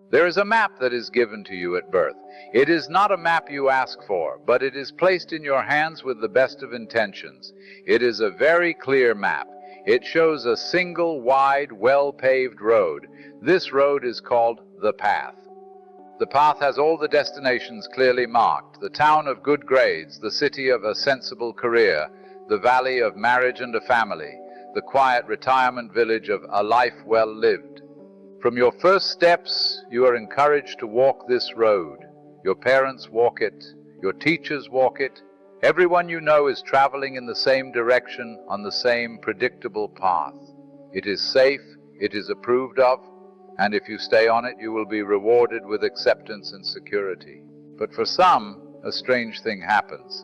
There is a map that is given to you at birth. It is not a map you ask for, but it is placed in your hands with the best of intentions. It is a very clear map. It shows a single, wide, well-paved road. This road is called the path. The path has all the destinations clearly marked: the town of good grades, the city of a sensible career, the valley of marriage and a family, the quiet retirement village of a life well lived. From your first steps, you are encouraged to walk this road. Your parents walk it, your teachers walk it. Everyone you know is traveling in the same direction on the same predictable path. It is safe, it is approved of, and if you stay on it, you will be rewarded with acceptance and security. But for some, a strange thing happens.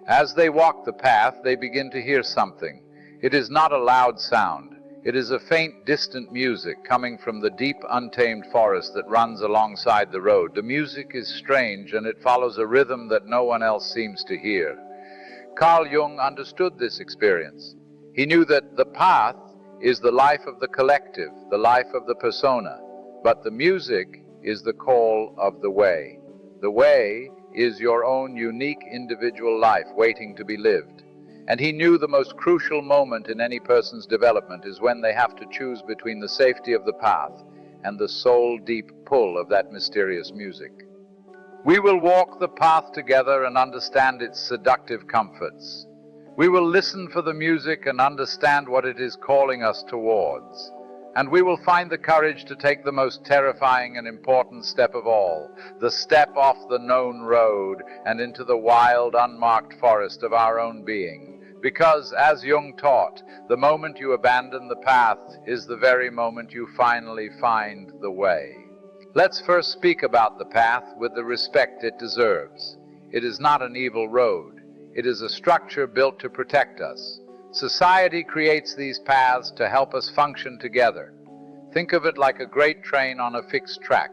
As they walk the path, they begin to hear something. It is not a loud sound. It is a faint, distant music coming from the deep, untamed forest that runs alongside the road. The music is strange, and it follows a rhythm that no one else seems to hear. Carl Jung understood this experience. He knew that the path is the life of the collective, the life of the persona, but the music is the call of the way. The way is your own unique individual life waiting to be lived. And he knew the most crucial moment in any person's development is when they have to choose between the safety of the path and the soul-deep pull of that mysterious music. We will walk the path together and understand its seductive comforts. We will listen for the music and understand what it is calling us towards. And we will find the courage to take the most terrifying and important step of all, the step off the known road and into the wild, unmarked forest of our own being. Because, as Jung taught, the moment you abandon the path is the very moment you finally find the way. Let's first speak about the path with the respect it deserves. It is not an evil road. It is a structure built to protect us. Society creates these paths to help us function together. Think of it like a great train on a fixed track.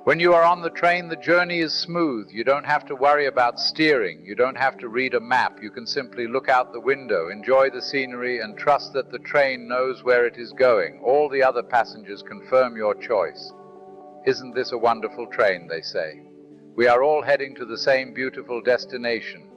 When you are on the train, the journey is smooth. You don't have to worry about steering. You don't have to read a map. You can simply look out the window, enjoy the scenery, and trust that the train knows where it is going. All the other passengers confirm your choice. Isn't this a wonderful train, they say. We are all heading to the same beautiful destination.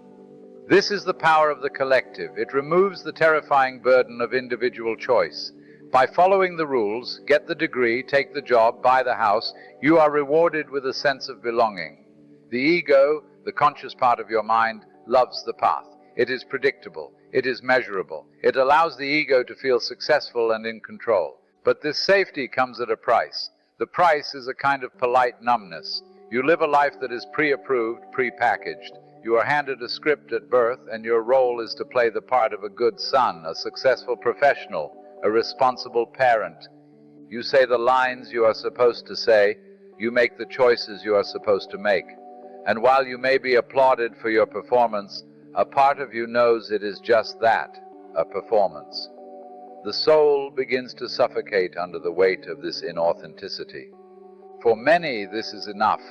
This is the power of the collective. It removes the terrifying burden of individual choice. By following the rules, get the degree, take the job, buy the house, you are rewarded with a sense of belonging. The ego, the conscious part of your mind, loves the path. It is predictable. It is measurable. It allows the ego to feel successful and in control. But this safety comes at a price. The price is a kind of polite numbness. You live a life that is pre-approved, pre-packaged. You are handed a script at birth, and your role is to play the part of a good son, a successful professional, a responsible parent. You say the lines you are supposed to say. You make the choices you are supposed to make. And while you may be applauded for your performance, a part of you knows it is just that, a performance. The soul begins to suffocate under the weight of this inauthenticity. For many, this is enough.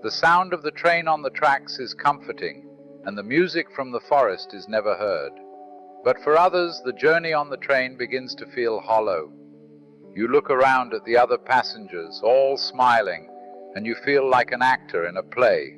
The sound of the train on the tracks is comforting, and the music from the forest is never heard. But for others, the journey on the train begins to feel hollow. You look around at the other passengers, all smiling, and you feel like an actor in a play.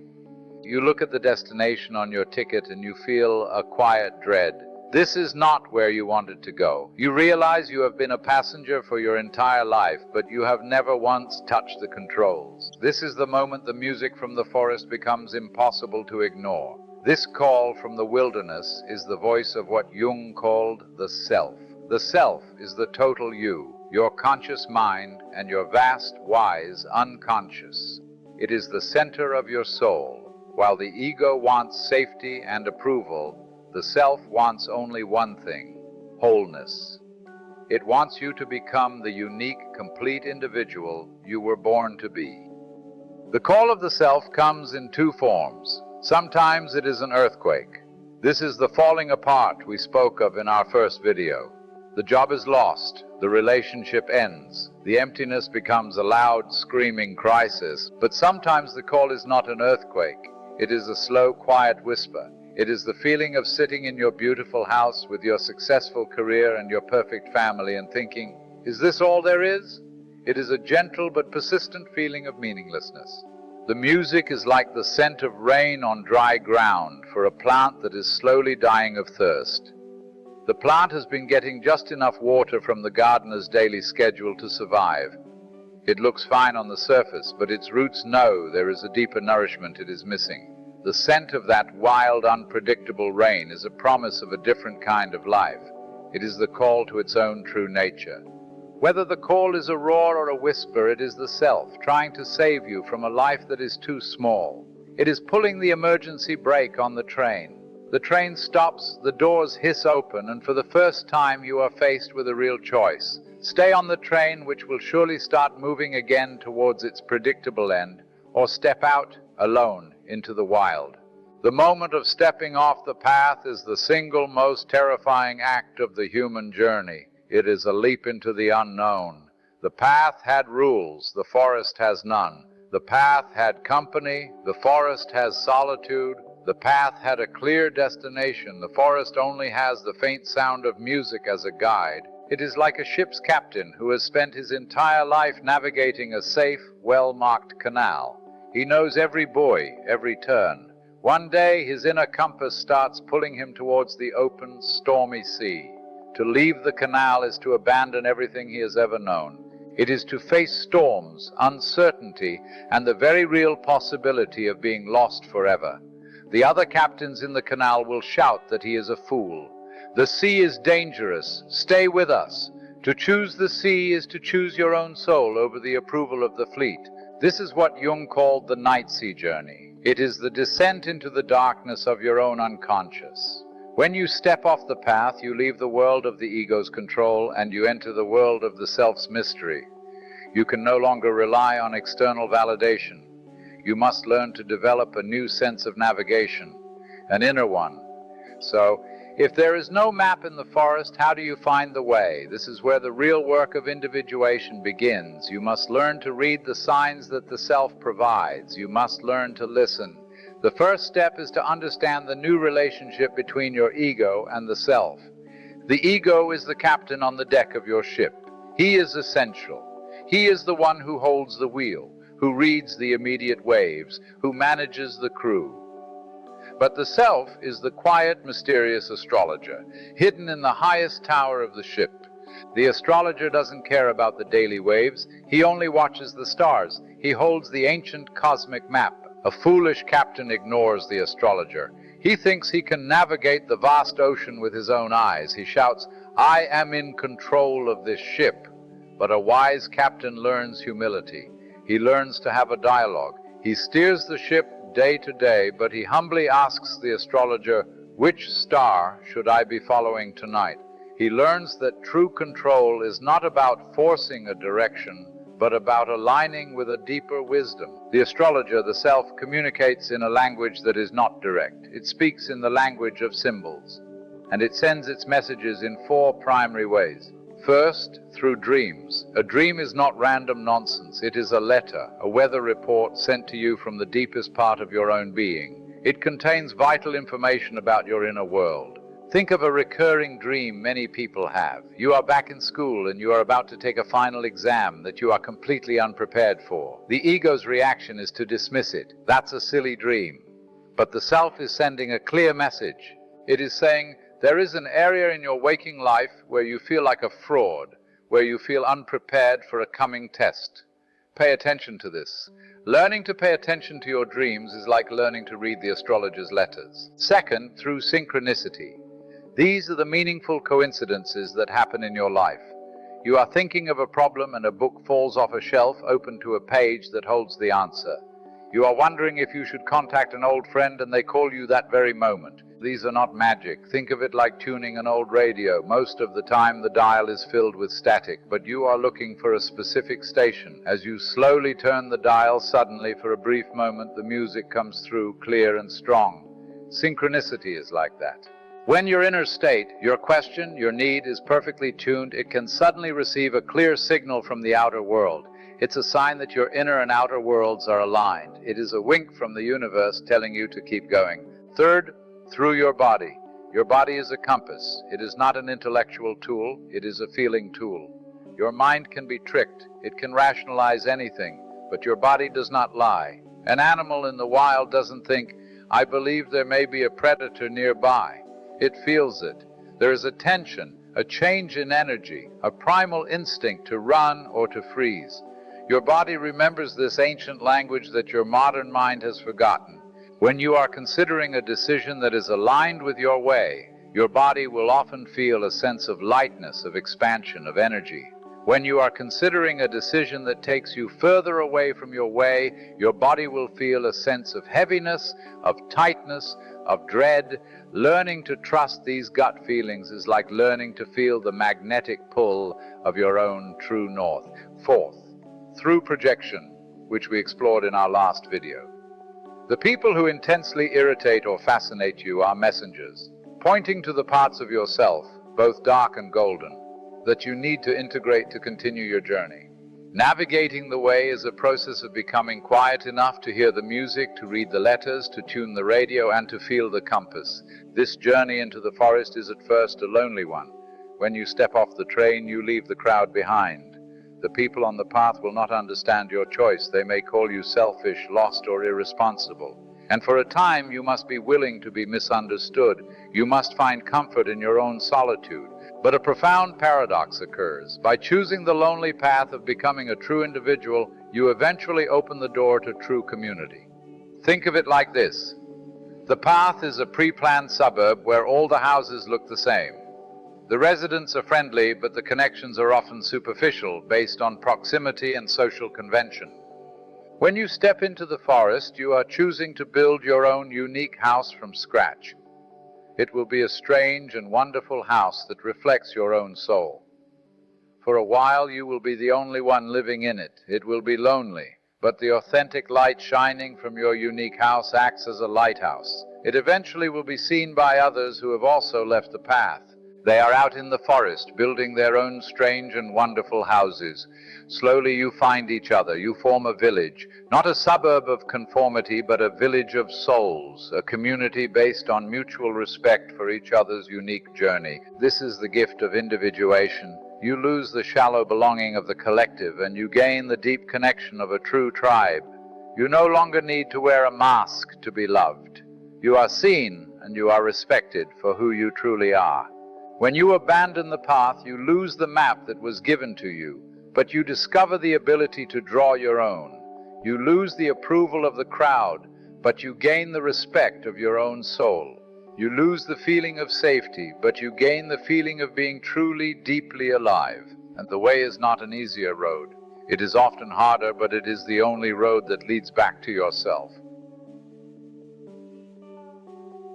You look at the destination on your ticket and you feel a quiet dread. This is not where you wanted to go. You realize you have been a passenger for your entire life, but you have never once touched the controls. This is the moment the music from the forest becomes impossible to ignore. This call from the wilderness is the voice of what Jung called the self. The self is the total you, your conscious mind, and your vast, wise, unconscious. It is the center of your soul. While the ego wants safety and approval, the self wants only one thing: wholeness. It wants you to become the unique, complete individual you were born to be. The call of the self comes in two forms. Sometimes it is an earthquake. This is the falling apart we spoke of in our first video. The job is lost. The relationship ends. The emptiness becomes a loud, screaming crisis. But sometimes the call is not an earthquake. It is a slow, quiet whisper. It is the feeling of sitting in your beautiful house with your successful career and your perfect family and thinking, is this all there is? It is a gentle but persistent feeling of meaninglessness. The music is like the scent of rain on dry ground for a plant that is slowly dying of thirst. The plant has been getting just enough water from the gardener's daily schedule to survive. It looks fine on the surface, but its roots know there is a deeper nourishment it is missing. The scent of that wild, unpredictable rain is a promise of a different kind of life. It is the call to its own true nature. Whether the call is a roar or a whisper, it is the self trying to save you from a life that is too small. It is pulling the emergency brake on the train. The train stops, the doors hiss open, and for the first time you are faced with a real choice. Stay on the train, which will surely start moving again towards its predictable end, or step out, alone, into the wild. The moment of stepping off the path is the single most terrifying act of the human journey. It is a leap into the unknown. The path had rules, the forest has none. The path had company, the forest has solitude. The path had a clear destination, the forest only has the faint sound of music as a guide. It is like a ship's captain who has spent his entire life navigating a safe, well-marked canal. He knows every buoy, every turn. One day his inner compass starts pulling him towards the open, stormy sea. To leave the canal is to abandon everything he has ever known. It is to face storms, uncertainty, and the very real possibility of being lost forever. The other captains in the canal will shout that he is a fool. The sea is dangerous. Stay with us. To choose the sea is to choose your own soul over the approval of the fleet. This is what Jung called the night sea journey. It is the descent into the darkness of your own unconscious. When you step off the path, you leave the world of the ego's control and you enter the world of the self's mystery. You can no longer rely on external validation. You must learn to develop a new sense of navigation, an inner one. So, if there is no map in the forest, how do you find the way? This is where the real work of individuation begins. You must learn to read the signs that the self provides. You must learn to listen. The first step is to understand the new relationship between your ego and the self. The ego is the captain on the deck of your ship. He is essential. He is the one who holds the wheel, who reads the immediate waves, who manages the crew. But the self is the quiet, mysterious astrologer, hidden in the highest tower of the ship. The astrologer doesn't care about the daily waves. He only watches the stars. He holds the ancient cosmic map. A foolish captain ignores the astrologer. He thinks he can navigate the vast ocean with his own eyes. He shouts, "I am in control of this ship." But a wise captain learns humility. He learns to have a dialogue. He steers the ship day to day, but he humbly asks the astrologer, "Which star should I be following tonight?" He learns that true control is not about forcing a direction, but about aligning with a deeper wisdom. The astrologer, the self, communicates in a language that is not direct. It speaks in the language of symbols, and it sends its messages in 4 primary ways. First, through dreams. A dream is not random nonsense. It is a letter, a weather report sent to you from the deepest part of your own being. It contains vital information about your inner world. Think of a recurring dream many people have. You are back in school and you are about to take a final exam that you are completely unprepared for. The ego's reaction is to dismiss it. That's a silly dream. But the self is sending a clear message. It is saying, there is an area in your waking life where you feel like a fraud, where you feel unprepared for a coming test. Pay attention to this. Learning to pay attention to your dreams is like learning to read the astrologer's letters. Second, through synchronicity. These are the meaningful coincidences that happen in your life. You are thinking of a problem and a book falls off a shelf open to a page that holds the answer. You are wondering if you should contact an old friend and they call you that very moment. These are not magic. Think of it like tuning an old radio. Most of the time the dial is filled with static, but you are looking for a specific station. As you slowly turn the dial, suddenly for a brief moment the music comes through clear and strong. Synchronicity is like that. When your inner state, your question, your need is perfectly tuned, it can suddenly receive a clear signal from the outer world. It's a sign that your inner and outer worlds are aligned. It is a wink from the universe telling you to keep going. Third, through your body. Your body is a compass. It is not an intellectual tool, it is a feeling tool. Your mind can be tricked. It can rationalize anything, but your body does not lie. An animal in the wild doesn't think, "I believe there may be a predator nearby." It feels it. There is a tension, a change in energy, a primal instinct to run or to freeze. Your body remembers this ancient language that your modern mind has forgotten. When you are considering a decision that is aligned with your way, your body will often feel a sense of lightness, of expansion, of energy. When you are considering a decision that takes you further away from your way, your body will feel a sense of heaviness, of tightness, of dread. Learning to trust these gut feelings is like learning to feel the magnetic pull of your own true north. Fourth, through projection, which we explored in our last video. The people who intensely irritate or fascinate you are messengers, pointing to the parts of yourself, both dark and golden, that you need to integrate to continue your journey. Navigating the way is a process of becoming quiet enough to hear the music, to read the letters, to tune the radio, and to feel the compass. This journey into the forest is at first a lonely one. When you step off the train, you leave the crowd behind. The people on the path will not understand your choice. They may call you selfish, lost, or irresponsible. And for a time, you must be willing to be misunderstood. You must find comfort in your own solitude. But a profound paradox occurs. By choosing the lonely path of becoming a true individual, you eventually open the door to true community. Think of it like this. The path is a pre-planned suburb where all the houses look the same. The residents are friendly, but the connections are often superficial, based on proximity and social convention. When you step into the forest, you are choosing to build your own unique house from scratch. It will be a strange and wonderful house that reflects your own soul. For a while, you will be the only one living in it. It will be lonely, but the authentic light shining from your unique house acts as a lighthouse. It eventually will be seen by others who have also left the path. They are out in the forest, building their own strange and wonderful houses. Slowly you find each other. You form a village, not a suburb of conformity, but a village of souls, a community based on mutual respect for each other's unique journey. This is the gift of individuation. You lose the shallow belonging of the collective, and you gain the deep connection of a true tribe. You no longer need to wear a mask to be loved. You are seen, and you are respected for who you truly are. When you abandon the path, you lose the map that was given to you, but you discover the ability to draw your own. You lose the approval of the crowd, but you gain the respect of your own soul. You lose the feeling of safety, but you gain the feeling of being truly, deeply alive. And the way is not an easier road. It is often harder, but it is the only road that leads back to yourself.